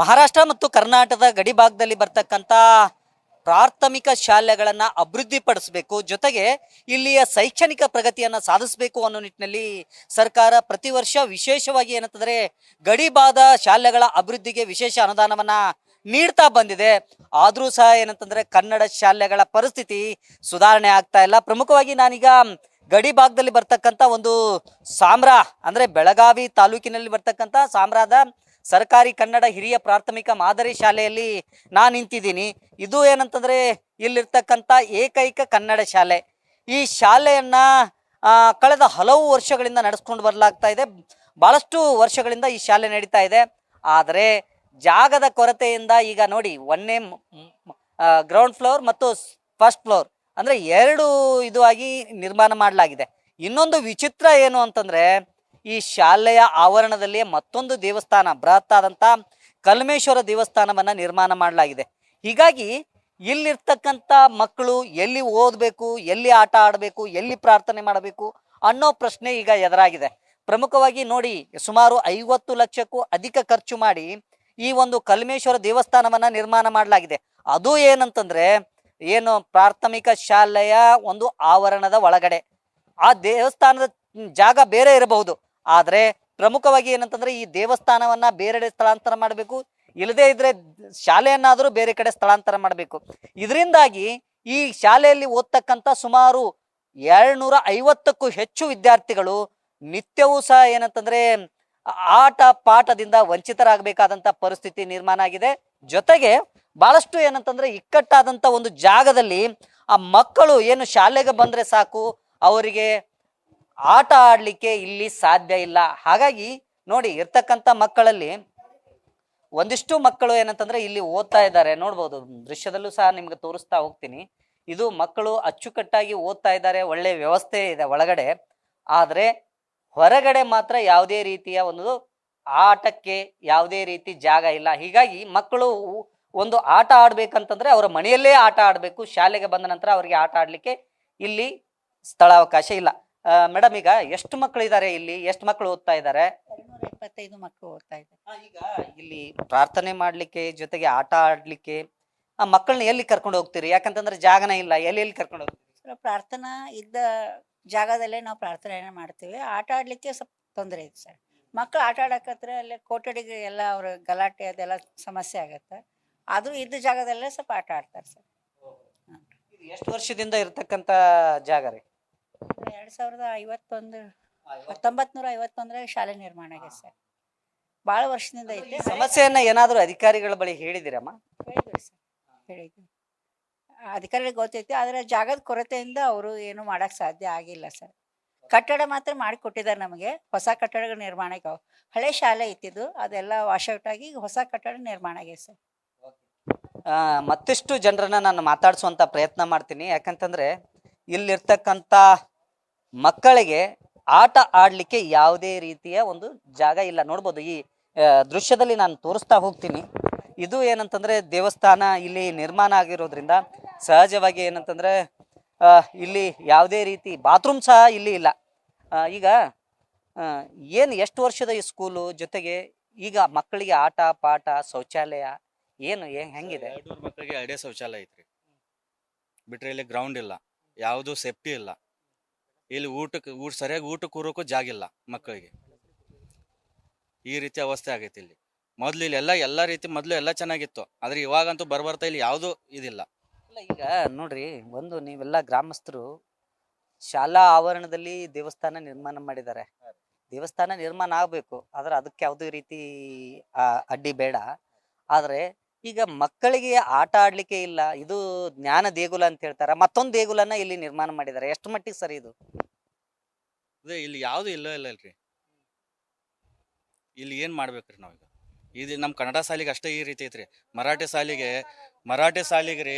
ಮಹಾರಾಷ್ಟ್ರ ಮತ್ತು ಕರ್ನಾಟಕದ ಗಡಿ ಭಾಗದಲ್ಲಿ ಬರ್ತಕ್ಕಂಥ ಪ್ರಾಥಮಿಕ ಶಾಲೆಗಳನ್ನು ಅಭಿವೃದ್ಧಿಪಡಿಸಬೇಕು, ಜೊತೆಗೆ ಇಲ್ಲಿಯ ಶೈಕ್ಷಣಿಕ ಪ್ರಗತಿಯನ್ನು ಸಾಧಿಸಬೇಕು ಅನ್ನೋ ನಿಟ್ಟಿನಲ್ಲಿ ಸರ್ಕಾರ ಪ್ರತಿ ವರ್ಷ ವಿಶೇಷವಾಗಿ ಏನಂತಂದರೆ ಗಡಿ ಭಾಗದ ಶಾಲೆಗಳ ಅಭಿವೃದ್ಧಿಗೆ ವಿಶೇಷ ಅನುದಾನವನ್ನು ನೀಡ್ತಾ ಬಂದಿದೆ. ಆದರೂ ಸಹ ಏನಂತಂದರೆ ಕನ್ನಡ ಶಾಲೆಗಳ ಪರಿಸ್ಥಿತಿ ಸುಧಾರಣೆ ಆಗ್ತಾ ಇಲ್ಲ. ಪ್ರಮುಖವಾಗಿ ನಾನೀಗ ಗಡಿ ಭಾಗದಲ್ಲಿ ಬರ್ತಕ್ಕಂಥ ಒಂದು ಸಾಮ್ರಾ ಅಂದರೆ ಬೆಳಗಾವಿ ತಾಲೂಕಿನಲ್ಲಿ ಬರ್ತಕ್ಕಂಥ ಸಾಮ್ರಾದ ಸರ್ಕಾರಿ ಕನ್ನಡ ಹಿರಿಯ ಪ್ರಾಥಮಿಕ ಮಾದರಿ ಶಾಲೆಯಲ್ಲಿ ನಾನು ನಿಂತಿದ್ದೀನಿ. ಇದು ಏನಂತಂದರೆ ಇಲ್ಲಿರ್ತಕ್ಕಂಥ ಏಕೈಕ ಕನ್ನಡ ಶಾಲೆ. ಈ ಶಾಲೆಯನ್ನ ಕಳೆದ ಹಲವು ವರ್ಷಗಳಿಂದ ನಡೆಸ್ಕೊಂಡು ಬರಲಾಗ್ತಾ ಇದೆ. ಭಾಳಷ್ಟು ವರ್ಷಗಳಿಂದ ಈ ಶಾಲೆ ನಡೀತಾ ಇದೆ. ಆದರೆ ಜಾಗದ ಕೊರತೆಯಿಂದ ಈಗ ನೋಡಿ, ಒಂದನೇ ಗ್ರೌಂಡ್ ಫ್ಲೋರ್ ಮತ್ತು ಫಸ್ಟ್ ಫ್ಲೋರ್ ಅಂದರೆ ಎರಡು ಇದು ಆಗಿ ನಿರ್ಮಾಣ ಮಾಡಲಾಗಿದೆ. ಇನ್ನೊಂದು ವಿಚಿತ್ರ ಏನು ಅಂತಂದರೆ ಈ ಶಾಲೆಯ ಆವರಣದಲ್ಲಿ ಮತ್ತೊಂದು ದೇವಸ್ಥಾನ, ಬೃಹತ್ ಆದಂಥ ಕಲ್ಮೇಶ್ವರ ದೇವಸ್ಥಾನವನ್ನು ನಿರ್ಮಾಣ ಮಾಡಲಾಗಿದೆ. ಹೀಗಾಗಿ ಇಲ್ಲಿರ್ತಕ್ಕಂಥ ಮಕ್ಕಳು ಎಲ್ಲಿ ಓದಬೇಕು, ಎಲ್ಲಿ ಆಟ ಆಡಬೇಕು, ಎಲ್ಲಿ ಪ್ರಾರ್ಥನೆ ಮಾಡಬೇಕು ಅನ್ನೋ ಪ್ರಶ್ನೆ ಈಗ ಎದುರಾಗಿದೆ. ಪ್ರಮುಖವಾಗಿ ನೋಡಿ, ಸುಮಾರು 50 ಲಕ್ಷಕ್ಕೂ ಅಧಿಕ ಖರ್ಚು ಮಾಡಿ ಈ ಒಂದು ಕಲ್ಮೇಶ್ವರ ದೇವಸ್ಥಾನವನ್ನು ನಿರ್ಮಾಣ ಮಾಡಲಾಗಿದೆ. ಅದು ಏನಂತಂದರೆ ಏನು ಪ್ರಾಥಮಿಕ ಶಾಲೆಯ ಒಂದು ಆವರಣದ ಒಳಗಡೆ. ಆ ದೇವಸ್ಥಾನದ ಜಾಗ ಬೇರೆ ಇರಬಹುದು, ಆದರೆ ಪ್ರಮುಖವಾಗಿ ಏನಂತಂದರೆ ಈ ದೇವಸ್ಥಾನವನ್ನು ಬೇರೆಡೆ ಸ್ಥಳಾಂತರ ಮಾಡಬೇಕು, ಇಲ್ಲದೇ ಇದ್ರೆ ಶಾಲೆಯನ್ನಾದರೂ ಬೇರೆ ಕಡೆ ಸ್ಥಳಾಂತರ ಮಾಡಬೇಕು. ಇದರಿಂದಾಗಿ ಈ ಶಾಲೆಯಲ್ಲಿ ಓದ್ತಕ್ಕಂಥ ಸುಮಾರು 250ಕ್ಕೂ ಹೆಚ್ಚು ವಿದ್ಯಾರ್ಥಿಗಳು ನಿತ್ಯವೂ ಸಹ ಏನಂತಂದರೆ ಆಟ ಪಾಠದಿಂದ ವಂಚಿತರಾಗಬೇಕಾದಂಥ ಪರಿಸ್ಥಿತಿ ನಿರ್ಮಾಣ ಆಗಿದೆ. ಜೊತೆಗೆ ಭಾಳಷ್ಟು ಏನಂತಂದರೆ ಇಕ್ಕಟ್ಟಾದಂಥ ಒಂದು ಜಾಗದಲ್ಲಿ ಆ ಮಕ್ಕಳು ಏನು ಶಾಲೆಗೆ ಬಂದರೆ ಸಾಕು, ಅವರಿಗೆ ಆಟ ಆಡಲಿಕ್ಕೆ ಇಲ್ಲಿ ಸಾಧ್ಯ ಇಲ್ಲ. ಹಾಗಾಗಿ ನೋಡಿ, ಇರ್ತಕ್ಕಂಥ ಮಕ್ಕಳಲ್ಲಿ ಒಂದಿಷ್ಟು ಮಕ್ಕಳು ಏನಂತಂದ್ರೆ ಇಲ್ಲಿ ಓದ್ತಾ ಇದ್ದಾರೆ. ನೋಡ್ಬೋದು, ದೃಶ್ಯದಲ್ಲೂ ಸಹ ನಿಮ್ಗೆ ತೋರಿಸ್ತಾ ಹೋಗ್ತೀನಿ. ಇದು ಮಕ್ಕಳು ಅಚ್ಚುಕಟ್ಟಾಗಿ ಓದ್ತಾ ಇದ್ದಾರೆ, ಒಳ್ಳೆ ವ್ಯವಸ್ಥೆ ಇದೆ ಒಳಗಡೆ. ಆದರೆ ಹೊರಗಡೆ ಮಾತ್ರ ಯಾವುದೇ ರೀತಿಯ ಒಂದು ಆಟಕ್ಕೆ ಯಾವುದೇ ರೀತಿ ಜಾಗ ಇಲ್ಲ. ಹೀಗಾಗಿ ಮಕ್ಕಳು ಒಂದು ಆಟ ಆಡ್ಬೇಕಂತಂದ್ರೆ ಅವರ ಮನೆಯಲ್ಲೇ ಆಟ ಆಡಬೇಕು. ಶಾಲೆಗೆ ಬಂದ ನಂತರ ಅವರಿಗೆ ಆಟ ಆಡ್ಲಿಕ್ಕೆ ಇಲ್ಲಿ ಸ್ಥಳಾವಕಾಶ ಇಲ್ಲ. ಮೇಡಮ್, ಈಗ ಎಷ್ಟು ಮಕ್ಕಳು ಇದ್ದಾರೆ ಇಲ್ಲಿ, ಎಷ್ಟು ಮಕ್ಕಳು ಓದ್ತಾ ಇದ್ದಾರೆ? 225 ಮಕ್ಕಳು ಓದ್ತಾ ಇದ್ದಾರೆ. ಈಗ ಇಲ್ಲಿ ಪ್ರಾರ್ಥನೆ ಮಾಡ್ಲಿಕ್ಕೆ ಜೊತೆಗೆ ಆಟ ಆಡ್ಲಿಕ್ಕೆ ಆ ಮಕ್ಕಳನ್ನ ಎಲ್ಲಿ ಕರ್ಕೊಂಡು ಹೋಗ್ತೀರಿ? ಯಾಕಂತಂದ್ರೆ ಜಾಗನೇ ಇಲ್ಲ, ಎಲ್ಲಿ ಕರ್ಕೊಂಡು ಹೋಗ್ತೀರಿ? ಪ್ರಾರ್ಥನಾ ಇದ್ದ ಜಾಗದಲ್ಲೇ ನಾವು ಪ್ರಾರ್ಥನೆಯನ್ನು ಮಾಡ್ತೀವಿ. ಆಟ ಆಡ್ಲಿಕ್ಕೆ ಸ್ವಲ್ಪ ತೊಂದರೆ ಇದೆ ಸರ್. ಮಕ್ಕಳು ಆಟ ಆಡಕತ್ರೆ ಅಲ್ಲಿ ಕೊಠಡಿಗೆ ಎಲ್ಲ ಅವ್ರ ಗಲಾಟೆ ಅದೆಲ್ಲ ಸಮಸ್ಯೆ ಆಗತ್ತೆ. ಆದ್ರೂ ಇದ್ದ ಜಾಗದಲ್ಲೇ ಸ್ವಲ್ಪ ಆಟ ಆಡ್ತಾರೆ ಸರ್. ಇದು ಎಷ್ಟು ವರ್ಷದಿಂದ ಇರ್ತಕ್ಕಂಥ ಜಾಗ ರೀ? 2051 1951 ಶಾಲೆ ನಿರ್ಮಾಣ ಆಗಿದೆ ಸರ್. ಭಾಳ ವರ್ಷದಿಂದ ಐತೆ. ಸಮಸ್ಯೆಯನ್ನ ಏನಾದರೂ ಅಧಿಕಾರಿಗಳ ಬಳಿ ಹೇಳಿದಿರಮ್ಮ? ಹೇಳಿದ್ವಿ ಸರ್, ಹೇಳಿದ್ವಿ. ಅಧಿಕಾರಿಗಳಿಗೆ ಗೊತ್ತೈತಿ, ಆದರೆ ಜಾಗದ ಕೊರತೆಯಿಂದ ಅವರು ಏನು ಮಾಡಕ್ ಸಾಧ್ಯ ಆಗಿಲ್ಲ ಸರ್. ಕಟ್ಟಡ ಮಾತ್ರ ಮಾಡಿ ಕೊಟ್ಟಿದ್ದಾರೆ ನಮಗೆ. ಹೊಸ ಕಟ್ಟಡಗಳ ನಿರ್ಮಾಣ ಆಗ್ಯಾವ. ಹಳೆ ಶಾಲೆ ಇತ್ತಿದ್ದು ಅದೆಲ್ಲ ವಾಶೌಟ್ ಆಗಿ ಹೊಸ ಕಟ್ಟಡ ನಿರ್ಮಾಣ ಆಗಿದೆ ಸರ್. ಮತ್ತಿಷ್ಟು ಜನರನ್ನ ನಾನು ಮಾತಾಡಿಸುವಂತ ಪ್ರಯತ್ನ ಮಾಡ್ತೀನಿ. ಯಾಕಂತಂದ್ರೆ ಇಲ್ಲಿರ್ತಕ್ಕಂಥ ಮಕ್ಕಳಿಗೆ ಆಟ ಆಡ್ಲಿಕ್ಕೆ ಯಾವುದೇ ರೀತಿಯ ಒಂದು ಜಾಗ ಇಲ್ಲ. ನೋಡ್ಬೋದು, ಈ ದೃಶ್ಯದಲ್ಲಿ ನಾನು ತೋರಿಸ್ತಾ ಹೋಗ್ತೀನಿ. ಇದು ಏನಂತಂದ್ರೆ ದೇವಸ್ಥಾನ ಇಲ್ಲಿ ನಿರ್ಮಾಣ ಆಗಿರೋದ್ರಿಂದ ಸಹಜವಾಗಿ ಏನಂತಂದ್ರೆ ಇಲ್ಲಿ ಯಾವುದೇ ರೀತಿ ಬಾತ್ರೂಮ್ ಸಹ ಇಲ್ಲಿ ಇಲ್ಲ. ಈಗ ಏನು ಎಷ್ಟು ವರ್ಷದ ಈ ಸ್ಕೂಲು, ಜೊತೆಗೆ ಈಗ ಮಕ್ಕಳಿಗೆ ಆಟ ಪಾಠ ಶೌಚಾಲಯ ಏನು ಹೆಂಗಿದೆ? 200 ಮಕ್ಕಳಿಗೆ 2 ಶೌಚಾಲಯ ಐತ್ರಿ. ಬಿಟ್ರೆ ಇಲ್ಲಿ ಗ್ರೌಂಡ್ ಇಲ್ಲ, ಯಾವುದು ಸೇಫ್ಟಿ ಇಲ್ಲ. ಇಲ್ಲಿ ಸರಿಯಾಗಿ ಊಟ ಕೂರೋಕ್ಕೂ ಜಾಗಿಲ್ಲ ಮಕ್ಕಳಿಗೆ. ಈ ರೀತಿ ಅವಸ್ಥೆ ಆಗೈತಿ ಇಲ್ಲಿ. ಮೊದ್ಲು ಇಲ್ಲಿ ಎಲ್ಲ ರೀತಿ ಮೊದಲು ಎಲ್ಲ ಚೆನ್ನಾಗಿತ್ತು, ಆದ್ರೆ ಇವಾಗಂತೂ ಬರ್ಬರ್ತಾ ಇಲ್ಲಿ ಯಾವುದು ಇದಿಲ್ಲ. ಈಗ ನೋಡ್ರಿ, ಒಂದು ನೀವೆಲ್ಲ ಗ್ರಾಮಸ್ಥರು ಶಾಲಾ ಆವರಣದಲ್ಲಿ ದೇವಸ್ಥಾನ ನಿರ್ಮಾಣ ಮಾಡಿದ್ದಾರೆ. ದೇವಸ್ಥಾನ ನಿರ್ಮಾಣ ಆಗ್ಬೇಕು, ಆದ್ರೆ ಅದಕ್ಕೆ ಯಾವುದೇ ರೀತಿ ಅಡ್ಡಿ ಬೇಡ. ಆದ್ರೆ ಈಗ ಮಕ್ಕಳಿಗೆ ಆಟ ಆಡ್ಲಿಕ್ಕೆ ಇಲ್ಲ, ಇದು ಜ್ಞಾನ ದೇಗುಲ ಅಂತ ಹೇಳ್ತಾರ. ಮತ್ತೊಂದು ದೇಗುಲನ ಇಲ್ಲಿ ನಿರ್ಮಾಣ ಮಾಡಿದ್ದಾರೆ. ಎಷ್ಟು ಮಟ್ಟಿಗೆ ಸರಿ ಇದು? ಅದೇ ಇಲ್ಲಿ ಯಾವ್ದು ಇಲ್ಲಲ್ರಿ. ಇಲ್ಲಿ ಏನ್ ಮಾಡ್ಬೇಕ್ರಿ ನಾವೀಗ? ಇದು ನಮ್ಮ ಕನ್ನಡ ಶಾಲೆಗೆ ಅಷ್ಟೇ ಈ ರೀತಿ ಐತ್ರಿ. ಮರಾಠಿ ಶಾಲೆಗೆ ರೀ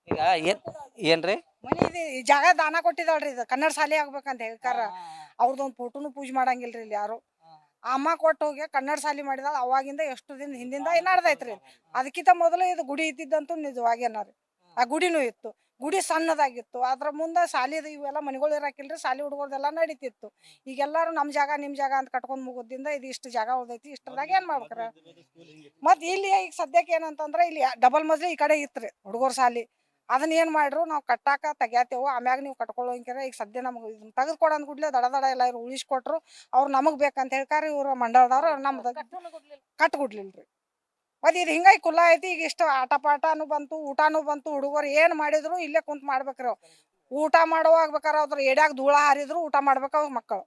ಈಗ ಏನ್ರಿ ಮನಿ ಜಾಗ ದಾನ ಕೊಟ್ಟಿದಾಳ್ರಿ. ಇದು ಕನ್ನಡ ಶಾಲೆ ಆಗ್ಬೇಕಂತ ಹೇಳ್ತಾರ. ಅವ್ರದೊಂದು ಫೋಟೋನು ಪೂಜೆ ಮಾಡಂಗಿಲ್ರಿ ಇಲ್ಲಿ ಯಾರು. ಅಮ್ಮ ಕೊಟ್ಟು ಹೋಗಿ ಕನ್ನಡ ಶಾಲೆ ಮಾಡಿದಾಳ. ಅವಾಗಿಂದ ಎಷ್ಟು ದಿನ ಹಿಂದಿಂದ ಏನಾಡ್ದೈತ್ರಿ. ಅದಕ್ಕಿಂತ ಮೊದಲು ಇದು ಗುಡಿ ಇದ್ದಿದ್ದಂತೂ ನಿಜವಾಗಿ ಏನಾರಿ. ಆ ಗುಡಿನೂ ಇತ್ತು. ಗುಡಿ ಸಣ್ಣದಾಗಿತ್ತು. ಅದ್ರ ಮುಂದೆ ಸಾಲಿದ ಇವೆಲ್ಲ ಮನೆಗಳು ಇರಾಕಿಲ್ರಿ, ಸಾಲಿ ಹುಡುಗರ್ದೆಲ್ಲ ನಡೀತಿತ್ತು. ಈಗ ಎಲ್ಲಾರು ನಮ್ಮ ಜಾಗ ನಿಮ್ಮ ಜಾಗ ಅಂತ ಕಟ್ಕೊಂಡ್ ಮುಗೋದ್ರಿಂದ ಇದು ಇಷ್ಟು ಜಾಗ ಉಳ್ದೈತಿ, ಇಷ್ಟರದಾಗ ಏನ್ ಮಾಡ್ಬೇಕಾರ. ಮತ್ ಇಲ್ಲಿ ಈಗ ಸದ್ಯಕ್ಕೆ ಏನಂತಂದ್ರೆ ಇಲ್ಲಿ ಡಬಲ್ ಮಜ್ಲಿ ಈ ಕಡೆ ಇತ್ರಿ ಹುಡುಗರ್ ಸಾಲಿ. ಅದನ್ನ ಏನ್ ಮಾಡ್ರು, ನಾವು ಕಟ್ಟಾಕ ತೆಗ್ಯಾತೇವು, ಆಮ್ಯಾಗ ನೀವು ಕಟ್ಕೊಳ್ಳೋಂಗಿರ. ಈಗ ಸದ್ಯ ನಮ್ಗೆ ಇದನ್ನ ತೆಗೆದು ಕೊಡೋ ಅಂದ್ಕೂಡ್ಲೆ ದಡ ಎಲ್ಲ ಇವ್ರು ಉಳಿಸ್ಕೊಟ್ರು. ಅವ್ರು ನಮಗ್ ಬೇಕಂತ ಹೇಳ್ಕಾರ ಇವ್ರ ಮಂಡಳದವ್ರು ನಮ್ದು ಕಟ್ಕೊಡ್ಲಿಲ್ರಿ. ಮತ್ತೆ ಇದು ಹಿಂಗಾಗಿ ಕುಲ್ಲ ಐತಿ. ಈಗ ಇಷ್ಟ ಆಟ ಪಾಠನು ಬಂತು, ಊಟನೂ ಬಂತು. ಹುಡುಗರು ಏನ್ ಮಾಡಿದ್ರು ಇಲ್ಲೇ ಕುಂತ್ ಮಾಡ್ಬೇಕ್ರಿ. ಊಟ ಮಾಡುವಾಗ ಬೇಕಾರೆ ಅದ್ರ ಎಡ್ಯಾಗ ಧೂಳ ಹಾರಿದ್ರು ಊಟ ಮಾಡ್ಬೇಕ ಅವ್ ಮಕ್ಕಳು.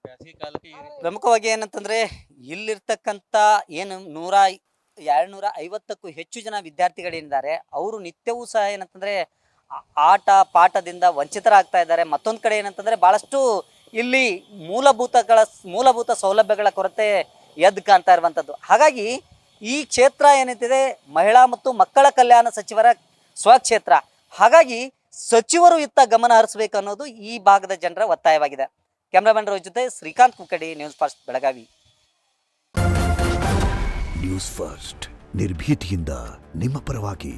ಬ್ಯಾಸಗಿ ಕಾಲಕ್ಕೆ ಪ್ರಮುಖವಾಗಿ ಏನಂತಂದ್ರೆ ಇಲ್ಲಿರ್ತಕ್ಕಂಥ ಏನು 250ಕ್ಕೂ ಹೆಚ್ಚು ಜನ ವಿದ್ಯಾರ್ಥಿಗಳಿದ್ದಾರೆ. ಅವರು ನಿತ್ಯವೂ ಸಹ ಏನಂತಂದ್ರೆ ಆಟ ಪಾಠದಿಂದ ವಂಚಿತರಾಗ್ತಾ ಇದ್ದಾರೆ. ಮತ್ತೊಂದು ಕಡೆ ಏನಂತಂದ್ರೆ ಬಹಳಷ್ಟು ಇಲ್ಲಿ ಮೂಲಭೂತ ಸೌಲಭ್ಯಗಳ ಕೊರತೆ ಎದ್ದು ಕಾಣ್ತಾ ಇರುವಂಥದ್ದು. ಹಾಗಾಗಿ ಈ ಕ್ಷೇತ್ರ ಏನಂತಿದೆ ಮಹಿಳಾ ಮತ್ತು ಮಕ್ಕಳ ಕಲ್ಯಾಣ ಸಚಿವರ ಸ್ವಕ್ಷೇತ್ರ. ಹಾಗಾಗಿ ಸಚಿವರು ಇತ್ತ ಗಮನ ಹರಿಸಬೇಕು ಅನ್ನೋದು ಈ ಭಾಗದ ಜನರ ಒತ್ತಾಯವಾಗಿದೆ. ಕ್ಯಾಮ್ರಾಮನ್ ರೋಹಿತ್ ಜೊತೆ Srikanth Kukkadi, news first Belagavi. News first ನಿರ್ಭೀತಿಯಿಂದ ನಿಮ್ಮ ಪರವಾಗಿ.